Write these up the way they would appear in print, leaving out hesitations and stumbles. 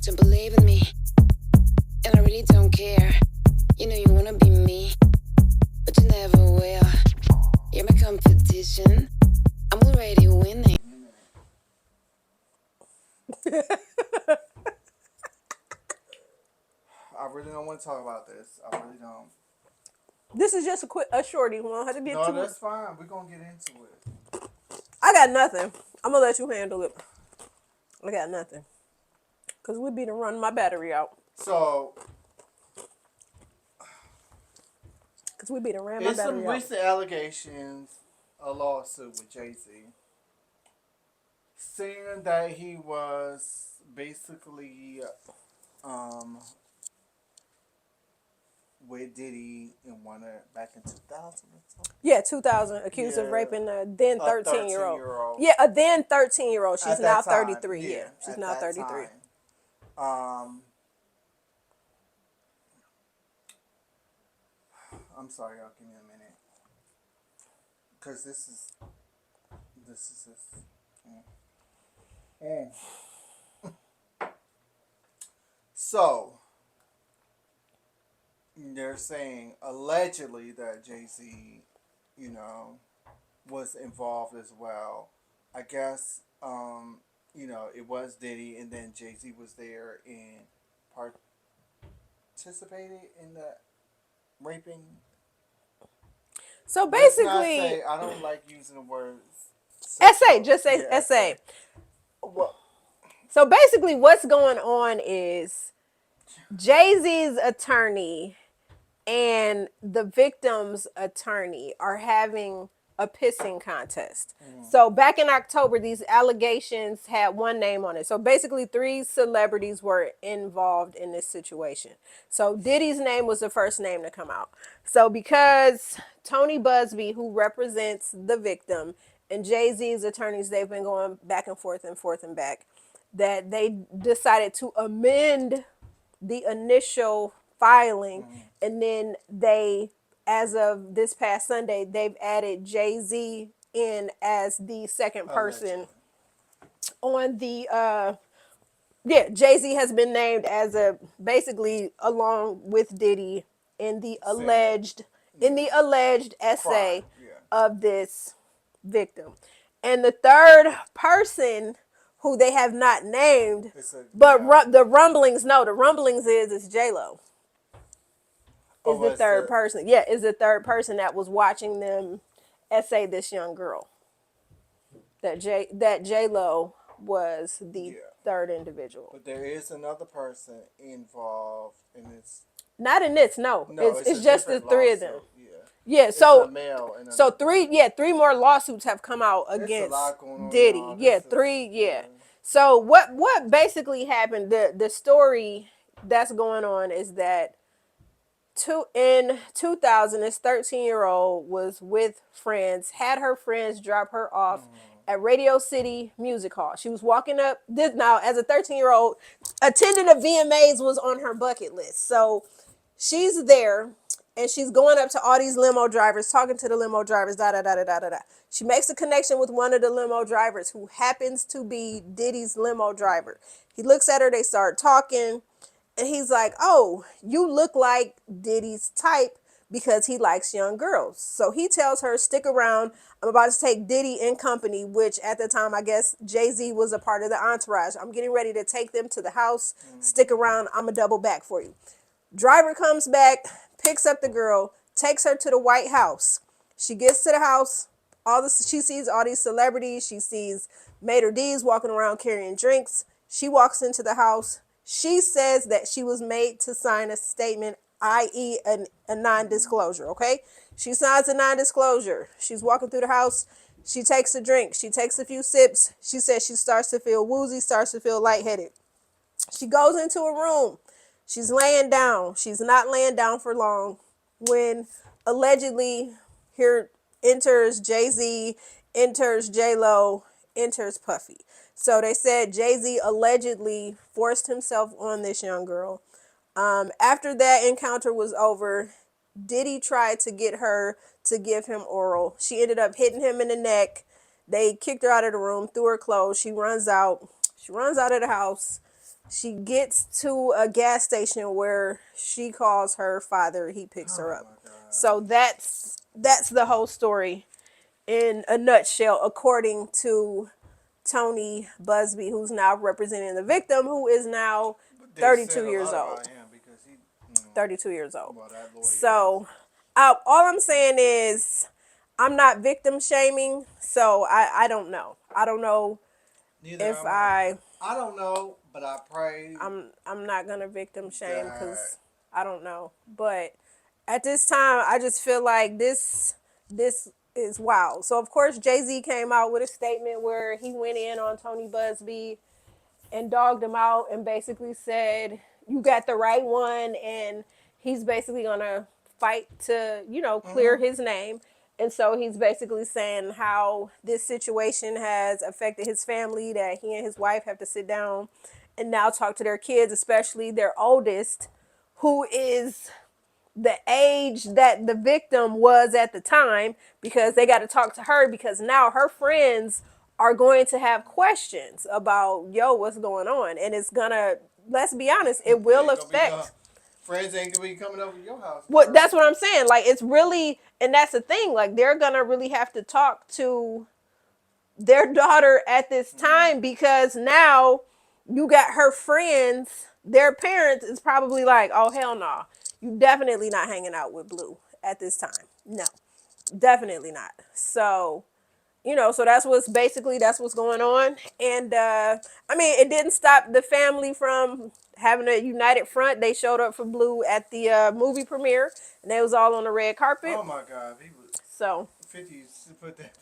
to believe in me, and I really don't care. You know you wanna be me, but you never will. You're my competition. I'm already winning. I really don't want to talk about this. I really don't. This is just a shorty. We don't have to get No, too. that's fine. We're gonna get into it. I got nothing. I'm gonna let you handle it. I got nothing. Cause we be to run my battery out. So Cause we be to ran my it's some battery out. recent allegations, a lawsuit with Jay-Z, saying that he was basically um with Diddy in back in 2000 or something. Yeah, 2000, accused of Yeah, raping a then a 13-year-old. 13-year-old. Yeah, a then 13-year-old. She's At now that time, 33. Yeah, she's at now that 33. time. Um, I'm sorry, y'all. Give me a minute, cause this is just. Mm. So they're saying allegedly that Jay-Z, you know, was involved as well. I guess it was Diddy, and then Jay-Z was there and participated in the raping. So Let's not basically, say, I don't like using the words essay, sexual. just say Yeah, essay. Well, So basically, what's going on is Jay-Z's attorney and the victim's attorney are having a pissing contest. So back in October, these allegations had one name on it. So basically, three celebrities were involved in this situation. So Diddy's name was the first name to come out. So because Tony Buzbee, who represents the victim, and Jay-Z's attorneys, they've been going back and forth and forth and back, that they decided to amend the initial filing, and then they, as of this past Sunday, they've added Jay-Z in as the second person allegedly. on the Jay-Z has been named as a, basically along with Diddy in the Saying, alleged crime. essay Yeah. of this victim. And the third person who they have not named, It's a, but yeah. the rumblings, no, the rumblings is it's J-Lo is Oh, the was third the, person. Yeah, is the third person that was watching them essay this young girl. That J-Lo was the yeah. third individual. But there is another person involved, and it's Not in this, no. no, it's a It's just the different three of them. lawsuit. Yeah, Yeah, it's a so male and so another three, female. yeah, three more lawsuits have come out It's a against lot going on, Diddy. y'all. Yeah, This is three, yeah. yeah. So what basically happened, the story that's going on is that in 2000, this 13-year-old was with friends, had her friends drop her off at Radio City Music Hall. She was walking up this now as a 13-year-old, attending a VMAs was on her bucket list. So she's there and she's going up to all these limo drivers, talking to the limo drivers, da da da da da da da. She makes a connection with one of the limo drivers who happens to be Diddy's limo driver. He looks at her, they start talking. And he's like, oh, you look like Diddy's type because he likes young girls. So he tells her, stick around. I'm about to take Diddy in company, which at the time, I guess Jay-Z was a part of the entourage. I'm getting ready to take them to the house. Stick around. I'm going to double back for you. Driver comes back, picks up the girl, takes her to the White House. She gets to the house. She sees all these celebrities. She sees Mater D's walking around carrying drinks. She walks into the house. She says that she was made to sign a statement, i.e. a non-disclosure, okay? She signs a non-disclosure. She's walking through the house. She takes a drink. She takes a few sips. She says she starts to feel woozy, starts to feel lightheaded. She goes into a room. She's laying down. She's not laying down for long when allegedly here enters Jay-Z, enters J-Lo, enters Puffy. So they said Jay-Z allegedly forced himself on this young girl. After that encounter was over, Diddy tried to get her to give him oral. She ended up hitting him in the neck. They kicked her out of the room, threw her clothes. She runs out. She runs out of the house. She gets to a gas station where she calls her father. He picks her Oh up. my god. So that's the whole story in a nutshell, according to Tony Buzbee, who's now representing the victim, who is now But they said 32 a years lot old. about him because he, 32 years old. well, that lawyer is. So, all I'm saying is, I'm not victim shaming. So I don't know. I don't know Neither if am I. I I don't know, but I pray I'm not gonna victim shame that. because I don't know. But at this time, I just feel like this is wild. So of course, Jay-Z came out with a statement where he went in on Tony Buzbee and dogged him out and basically said, "You got the right one," and he's basically gonna fight to clear Mm-hmm. his name. And so he's basically saying how this situation has affected his family, that he and his wife have to sit down and now talk to their kids, especially their oldest, who is the age that the victim was at the time, because they got to talk to her because now her friends are going to have questions about, yo, what's going on. And it's gonna, let's be honest, it They will ain't gonna be affect friends ain't gonna be coming over to your house, what, girl. that's what I'm saying. Like, it's really, and that's the thing, like they're gonna really have to talk to their daughter at this time, because now you got her friends, their parents is probably like, oh hell no, you definitely not hanging out with Blue at this time. No, definitely not. So so that's what's going on. And I mean, it didn't stop the family from having a united front. They showed up for Blue at the movie premiere, and they was all on the red carpet. Oh my god, he was So 50 to put that.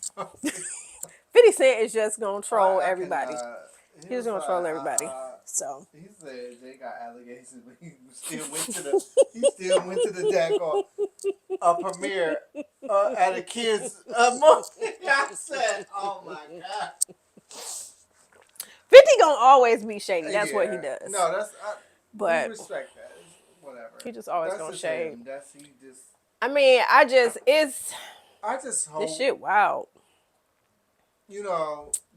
50 Cent is just gonna troll I everybody. cannot. He He's was gonna like, troll everybody. So he said they got allegations, but he still went to the. He still went to the daggone premiere at a kid's movie. I said, "Oh my god." 50 gonna always be shady. That's what he Yeah, does. no, we But respect that. It's whatever. he just always That's gonna just shade. him. That's he just. I mean, it's I just this hope shit wild.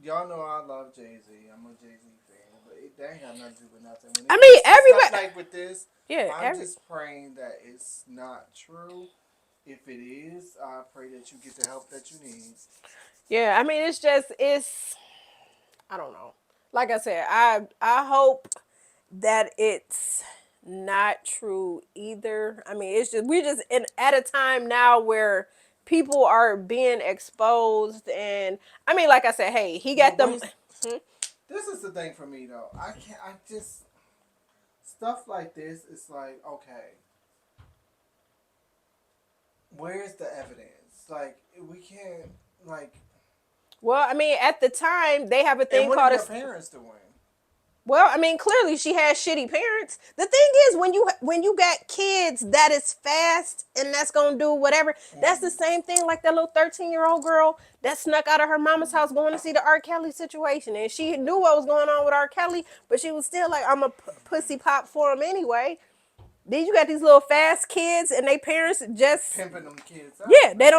y'all know I love Jay Z. I'm a Jay Z fan, but that ain't got nothing to do with nothing. When it I comes mean, to stuff everybody. like with this, Yeah, I'm just praying that it's not true. If it is, I pray that you get the help that you need. yeah. I mean, it's. I don't know. Like I said, I hope that it's not true either. I mean, it's just we just at a time now where people are being exposed, and I mean, like I said, hey, he got But them. this is the thing for me though. I can't. I just stuff like this. It's like okay, where's the evidence? Like we can't like. Well, I mean, at the time they have a And thing what are called your a. parents doing? Well, I mean, clearly she has shitty parents. The thing is, when you got kids that is fast and that's gonna do whatever, that's the same thing like that little 13-year-old girl that snuck out of her mama's house going to see the R. Kelly situation, and she knew what was going on with R. Kelly, but she was still like, I'm a pussy pop for him anyway. Then you got these little fast kids, and they parents just Pimping them kids out. yeah, they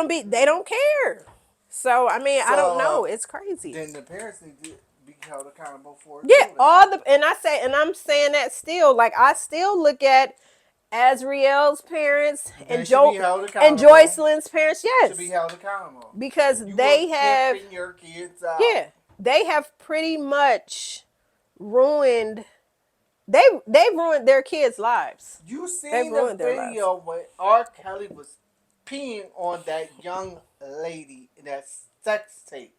don't care. So I mean, I don't know. It's crazy. Then the parents need to be held accountable for it Yeah, too. Then. and I'm saying that still. Like, I still look at Azriel's parents They should be held and accountable. Joycelyn's parents, Should be yes, held accountable. because You were they have, pimping your kids out. yeah, they have pretty much ruined. They've ruined their kids' lives. You They've seen the ruined their lives. video where R. Kelly was peeing on that young lady in that sex tape.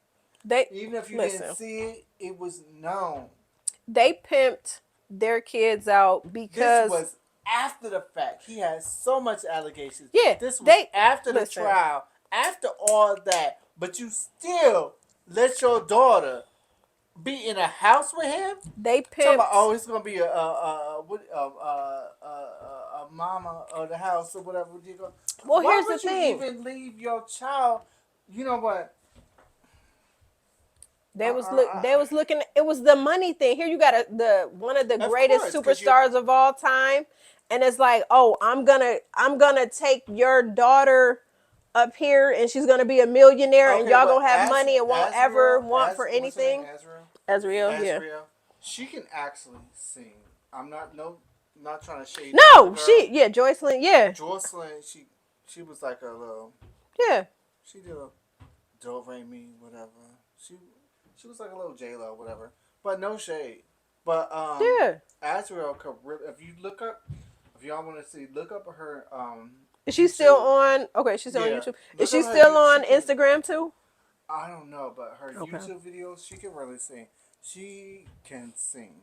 Even if you didn't see it, it was known. They pimped their kids out because this was after the fact. He had so much allegations. Yeah, This was after the listen. trial, after all that. But you still let your daughter be in a house with him. They Talking about, pimped. oh, it's gonna be a mama of the house or whatever. You go. Well, Why here's would the you thing. even leave your child? You know what? They was looking. It was the money thing. Here you got the one of the Of greatest course, 'cause superstars of all time, and it's like, oh, I'm gonna take your daughter up here, and she's gonna be a millionaire, and Okay, y'all but gonna have money and won't ever Azriel, want for what's her name? anything. Azriel. Azriel, yeah. Azriel. She can actually sing. I'm not trying to shade the other No, girl. Joycelyn, yeah, Jocelyn, she was like a little. yeah, She did a do re mi whatever. She she was like a little J Lo whatever. But no shade. But yeah. Azrael could if you look up if y'all want to see look up her Is she still YouTube. on? Okay, she's on Yeah, YouTube. Is look she up her still you. She on can. Instagram too? I don't know, but her Okay. YouTube videos, she can really sing. She can sing.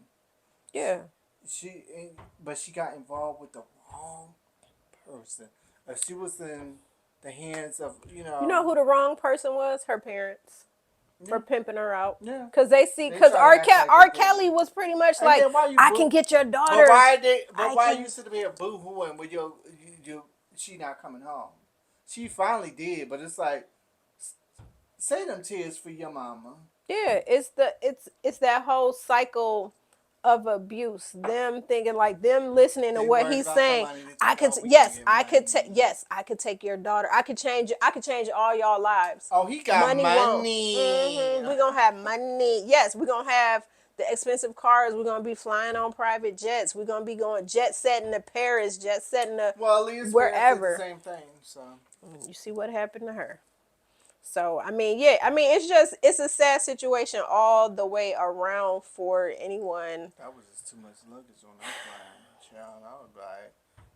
Yeah. She, but she got involved with the wrong person. If she was in the hands of, You know who the wrong person was? Her parents yeah, for pimping her out. yeah, Cause they see, they cause try to act like they R. did. Kelly was pretty much And like, then why you I can boo? get your But daughter. why they? But I why can. you sit there boo hooing when she not coming home? She finally did, but it's like say them tears for your mama. Yeah, it's that whole cycle of abuse. Them thinking like them listening to They what worried he's about the saying. money. They talking about we gonna get money. I could take your daughter. I could change all y'all lives. Oh, he got Money won't. money. We gonna have money. Yes, we gonna have the expensive cars. We're gonna be flying on private jets. We're gonna be going jet setting to Paris, jet setting to Well, Leah's parents did the wherever. same thing. So You see what happened to her. So I mean, yeah, I mean it's a sad situation all the way around for anyone. that was just too much luggage on that plane. Child, I was like,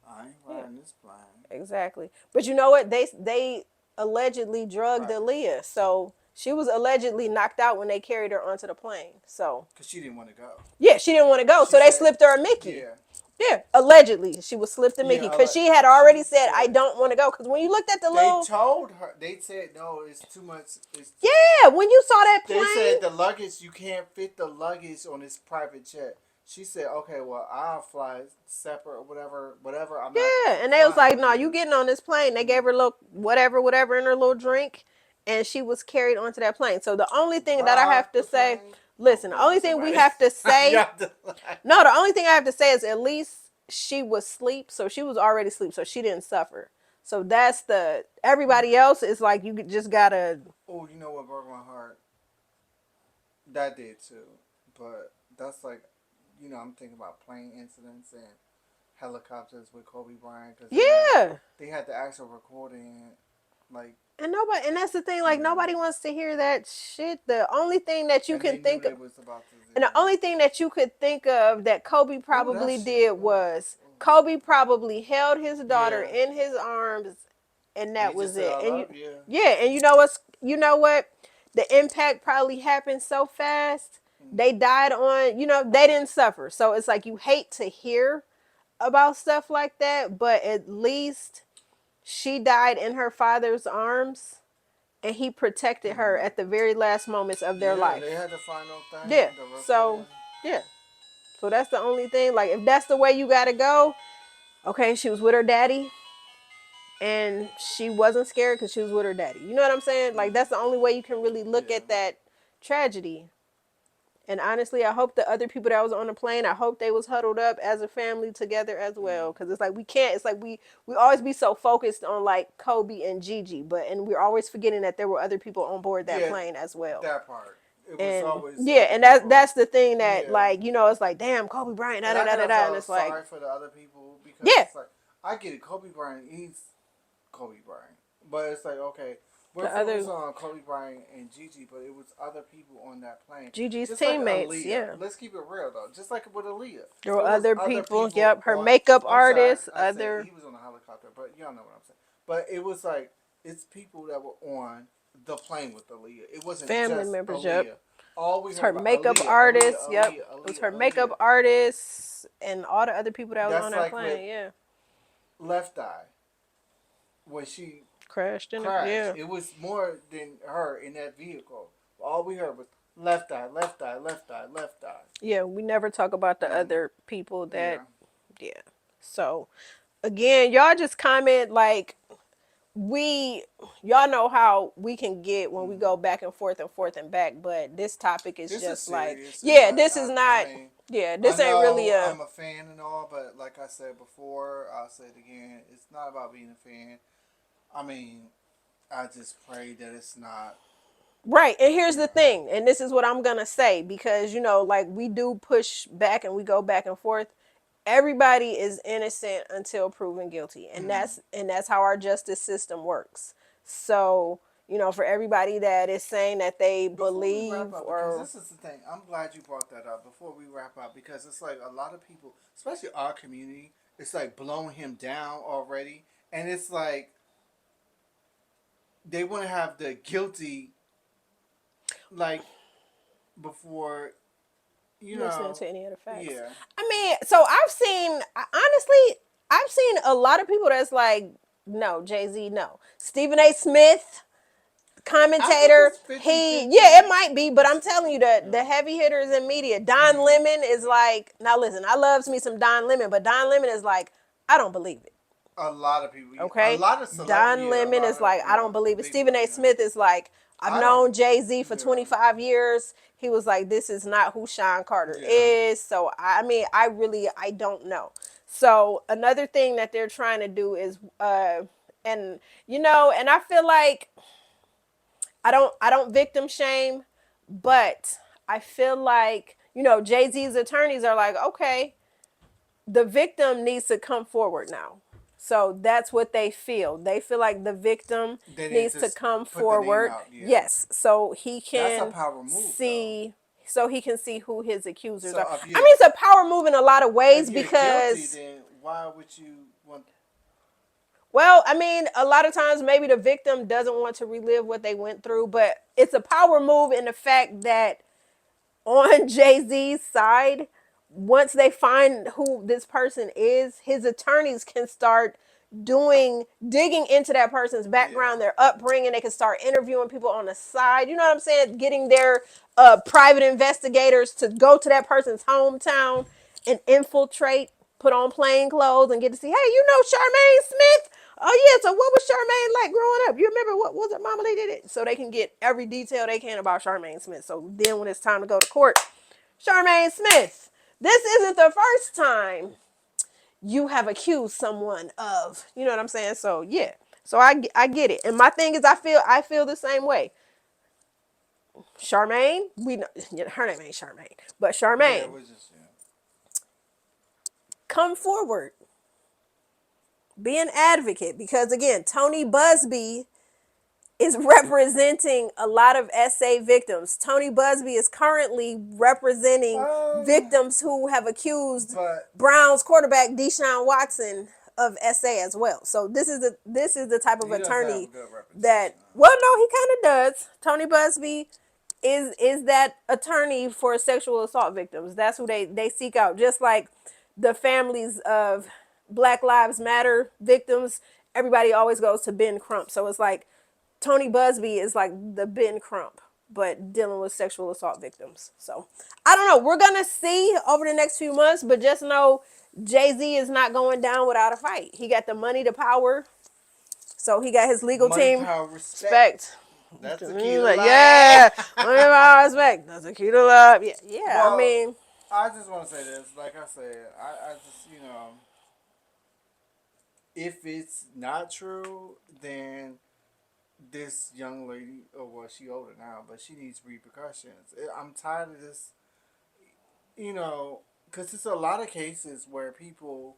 I ain't Yeah, riding this plane. exactly. But you know what? They allegedly drugged Private Aaliyah, jets. so she was allegedly knocked out when they carried her onto the plane. So Because she didn't want to go. yeah, she didn't want to go, She so they said, slipped her a Mickey. yeah. Yeah, allegedly she was slipped a Yeah, Mickey because she had she already said I said, don't want to go. Because when you looked at the they little, told her, they said, no, it's too much. yeah, when you saw that They said plane, the luggage, you can't fit the luggage on this private jet. She said, okay, well, I'll fly separate or whatever. I'm not yeah, and they was flying like, with "No, you you. getting on this plane?" They gave her a little whatever in her little drink, and she was carried onto that plane. So the only thing that I have Rob to the say, plane. Oh, listen, go the ahead, only thing we somebody. have to You say, have to like, no, the only thing I have to say is at least she was asleep, so she was already asleep, so she didn't suffer. So that's the everybody else is like you just gotta. oh, you know what broke my heart? That did too. But that's like, I'm thinking about plane incidents and helicopters with Kobe Bryant because Yeah. they had the actual recording, like, And that's the thing, like yeah, nobody wants to hear that shit. The only thing that you and can they knew think of, they was about to and the only thing that you could think of that Kobe Ooh, that probably shit. did Ooh, was ooh. Kobe probably held his daughter Yeah, in his arms, and and he that just was said, it. "I And you, love you." yeah, and you know what, the impact probably happened so fast. Mm. They died on, they didn't suffer. So it's like you hate to hear about stuff like that, but at least she died in her father's arms and he protected her Mm. at the very last moments of their Yeah, they life. had the final thing, Yeah. the So, recording. yeah. So that's the only thing. Like, if that's the way you got to go, okay, she was with her daddy and she wasn't scared because she was with her daddy. You know what I'm saying? Like, Mm. that's the only way you can really look Yeah. at that tragedy. And honestly, I hope the other people that was on the plane, I hope they was huddled up as a family together as well. Mm. Cause it's like we can't. It's like we always be so focused on like Kobe and Gigi, and we're always forgetting that there were other people on board that Yeah, plane as well. that part. It was And always yeah, other and that's people. that's the thing that Yeah. like it's like damn Kobe Bryant da And da I da kind da of da, and felt it's like sorry for the other people because yeah, it's like I get it, Kobe Bryant, he's Kobe Bryant, but it's like okay, we're the other focused on Kobe Bryant and Gigi, but it was other people on that plane, Gigi's just like teammates. Aaliyah. Yeah, Let's keep it real though, just like with Aaliyah, there were it was other other people. people Yep, her on. makeup I'm sorry, artists, I said other he was on a helicopter, but y'all know what I'm saying. But it was like it's people that were on the plane with Aaliyah. It wasn't family just members. Yep. Aaliyah. All we It's heard her about makeup Aaliyah, Aaliyah, artist. Yep. Aaliyah, It was Aaliyah, her makeup Aaliyah. artists and all the other people that was on That's that like with plane. Yeah. Left Eye when she Crashed in it. crashed. Yeah. It was more than her in that vehicle. All we heard was left eye, left eye, left eye, left eye. Yeah. We never talk about the And other people that, yeah, yeah. So, again, y'all just comment like, we y'all know how we can get when we mm. go back and forth and back, but this topic is This is just like, serious, and yeah, this is I not, mean, yeah, I this ain't really know a, I'm a fan and all, but like I said before, I'll say it again. It's not about being a fan. I mean, I just pray that it's not Right. And here's the thing, and this is what I'm going to say because, like we do push back and we go back and forth. Everybody is innocent until proven guilty. And that's how our justice system works. So, for everybody that is saying that they Before we wrap believe up, because or this is the thing, I'm glad you brought that up. Before we wrap up, because it's like a lot of people, especially our community, it's like blowing him down already, and it's like they want to have the guilty, like before, you listening know, to any of the facts. yeah. I mean, so honestly, I've seen a lot of people that's like, no, Jay-Z, no. Stephen A. Smith, I think commentator, it's 50 he, 50. yeah, it might be, but I'm telling you that the Yeah. heavy hitters in media, Don Lemon is like, now listen, I loves me some Don Lemon, but Don Lemon is like, I don't believe it. A lot of people, a Okay, lot of celebrity, Don yeah, a Lemon lot is of like, I don't believe it. big Stephen one, A. yeah. Smith is like, I've I don't, known Jay-Z for yeah, 25 years. He was like, this is not who Sean Carter yeah. is. So I mean, I don't know. So another thing that they're trying to do is and and I feel like I don't victim shame, but I feel like, Jay-Z's attorneys are like, okay, the victim needs to come forward now. So that's what they feel. They feel like the victim They didn't needs to just come put the name forward. out, yeah. Yes, so he That's a can power move, though. see so he can see who his accusers So are. I mean, it's a power move in a lot of if ways you're guilty, because, then why would you want? well, I mean, a lot of times maybe the victim doesn't want to relive what they went through, but it's a power move in the fact that on Jay-Z's side, once they find who this person is, his attorneys can start digging into that person's Yeah, background, their upbringing. They can start interviewing people on the side. You know what I'm saying? Getting their private investigators to go to that person's hometown and infiltrate, put on plain clothes, and get to see, hey, Charmaine Smith? Oh yeah, so what was Charmaine like growing up? You remember what was it, Mama? They did it, so they can get every detail they can about Charmaine Smith. So then, when it's time to go to court, Charmaine Smith, this isn't the first time you have accused someone of, you know what I'm saying? So yeah, so I get it, and my thing is, I feel the same way. Charmaine, we know her name ain't Charmaine, but yeah, Charmaine, we're just yeah. come forward, be an advocate, because again, Tony Buzbee is representing a lot of SA victims. Tony Buzbee is currently representing Um, victims who have accused but Browns quarterback Deshaun Watson of SA as well. So this is the type of he doesn't have a attorney good reputation. that, well, no, he kind of does. Tony Buzbee is that attorney for sexual assault victims. That's who they seek out. Just like the families of Black Lives Matter victims, everybody always goes to Ben Crump. So it's like Tony Buzbee is like the Ben Crump, but dealing with sexual assault victims. So I don't know. We're gonna see over the next few months, but just know Jay-Z is not going down without a fight. He got the money, the power, so he got his legal Money, team. power, respect. Respect. That's the key to Like, life. yeah, money, power, respect. That's a key to love. Yeah, yeah. I Well, mean, I just want to say this. Like I said, I just, if it's not true, then this young lady, oh well, she older now, but she needs repercussions. I'm tired of this, because it's a lot of cases where people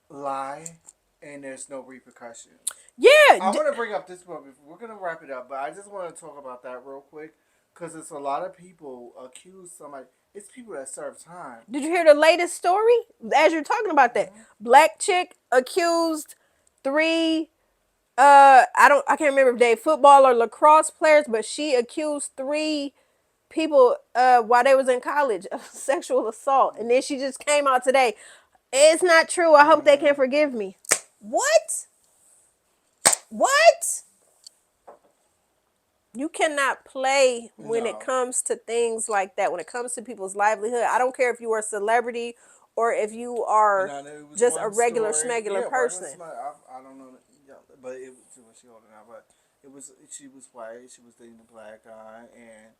lie and there's no repercussions. yeah. I want to bring up this one. We're gonna wrap it up, but I just want to talk about that real quick because it's a lot of people accuse somebody. It's people that serve time. Did you hear the latest story? As you're talking about that, Mm-hmm. black chick accused three I can't remember if they football or lacrosse players, but she accused three people while they was in college of sexual assault, and then she just came out today. It's not true. I hope they can Mm-hmm. forgive me. What? What? You cannot play when it No, comes to things like that. When it comes to people's livelihood, I don't care if you are a celebrity or if you and are I know it was just a one regular story. schmegular Yeah, regular person. smart. I don't know, yeah, but it was she older now. But it was she was white. She was dating a black guy, and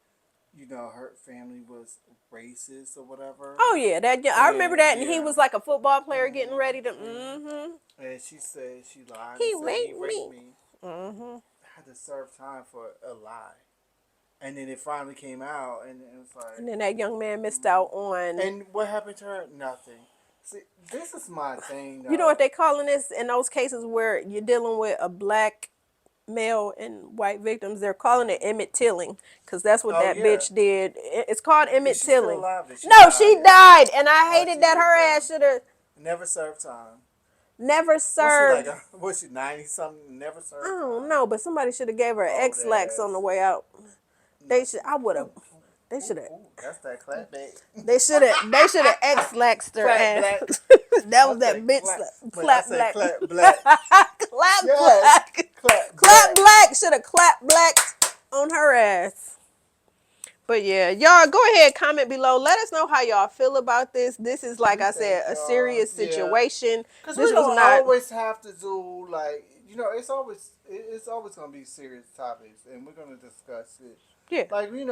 her family was racist or whatever. Oh yeah, that, yeah, I remember And that, and he yeah, was like a football player getting mm-hmm, ready to. mm-hmm. Mm-hmm. And she said she lied and He said he raped raped me. me. Mm-hmm. I had to serve time for a lie. And then it finally came out, and it was like. And then that young man missed out on. And what happened to her? Nothing. See, this is my thing, though. You know what they calling this in those cases where you're dealing with a black male and white victims? They're calling it Emmett Tilling because that's what that bitch did. It's called Emmett Is she Tilling. still alive? Did she No, die? she died, and I hated she that did her die. ass should have Never served time. never served. Was she 90 something? Never served. I don't know, but somebody should have gave her an X-Lax on the way out. They should. I would have. They should have. That's that clap back. They should have X-Laxed her ass. That was that bitch. Clap black. Clap black. Clap black. Clap black. Should have clapped black on her ass. But yeah, y'all go ahead, comment below. Let us know how y'all feel about this. This is, like I said, a serious situation. Because this we was don't not always have to do, like, it's always going to be serious topics, and we're going to discuss it. Yeah. Like, we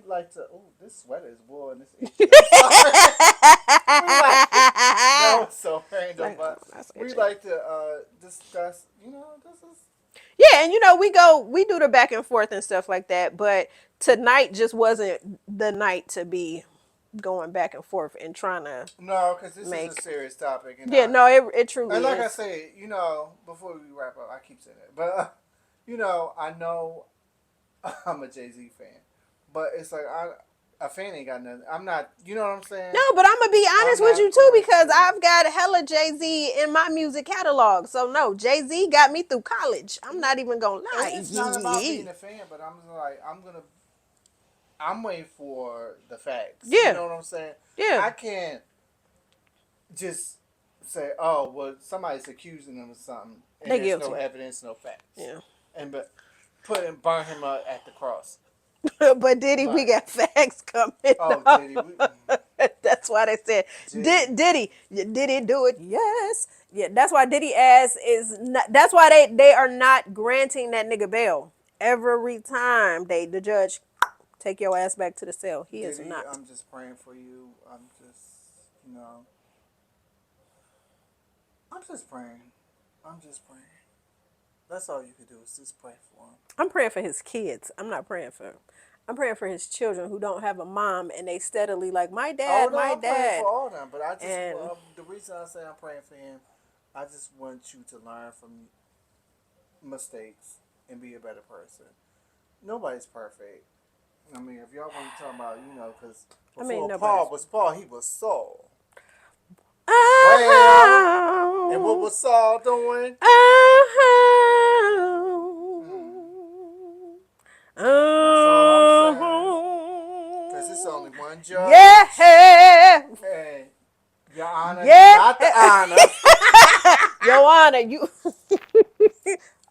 like to, this sweater is wool and this itchy. No, it's so random, but we like to discuss, this is. Yeah, and we do the back and forth and stuff like that, but tonight just wasn't the night to be going back and forth and trying to. No, because this is a serious topic. And it truly is. And like I say, before we wrap up, I keep saying it, but I know I'm a Jay-Z fan, but it's like a fan ain't got nothing. I'm not, you know what I'm saying? No, but I'm gonna be honest with you too, because I've got hella Jay-Z in my music catalog. So no, Jay-Z got me through college. I'm not even gonna lie. It's not about being a fan, but I'm waiting for the facts. Yeah. You know what I'm saying? Yeah. I can't just say, oh, well, somebody's accusing him of something, and there's guilty. no evidence, no facts. Yeah. But burn him up at the cross. But Diddy, we got facts coming. Oh, Diddy. That's why they said Diddy. Diddy do it? Yes. Yeah. That's why Diddy ass is. Not, that's why they are not granting that nigga bail every time the judge take your ass back to the cell. He Diddy, is not. I'm just praying for you. I'm just praying. That's all you can do is just pray for him. I'm praying for his kids. I'm praying for his children who don't have a mom and they steadily like my dad, I'm praying for all of them, but I just the reason I say I'm praying for him, I just want you to learn from mistakes and be a better person. Nobody's perfect. I mean, if y'all want to talk about, because before Paul was Paul, he was Saul. Well, and what was Saul doing? Because it's only one judge. Yeah. Hey, Your Honor. Yeah. Not the honor. Your Honor, you.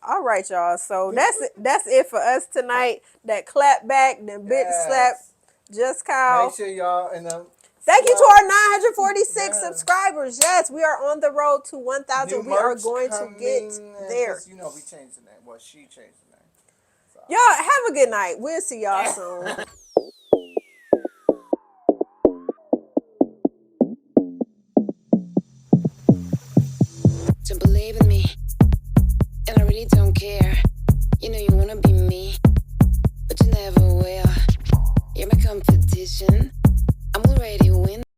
All right, y'all. So that's it for us tonight. That clap back, the bitch slap, just Kyle. Make sure y'all Thank you to our 946 subscribers. Yes, we are on the road to 1,000. We are going to get there. We changed the name. Well, she changed the name. So. Y'all have a good night. We'll see y'all soon.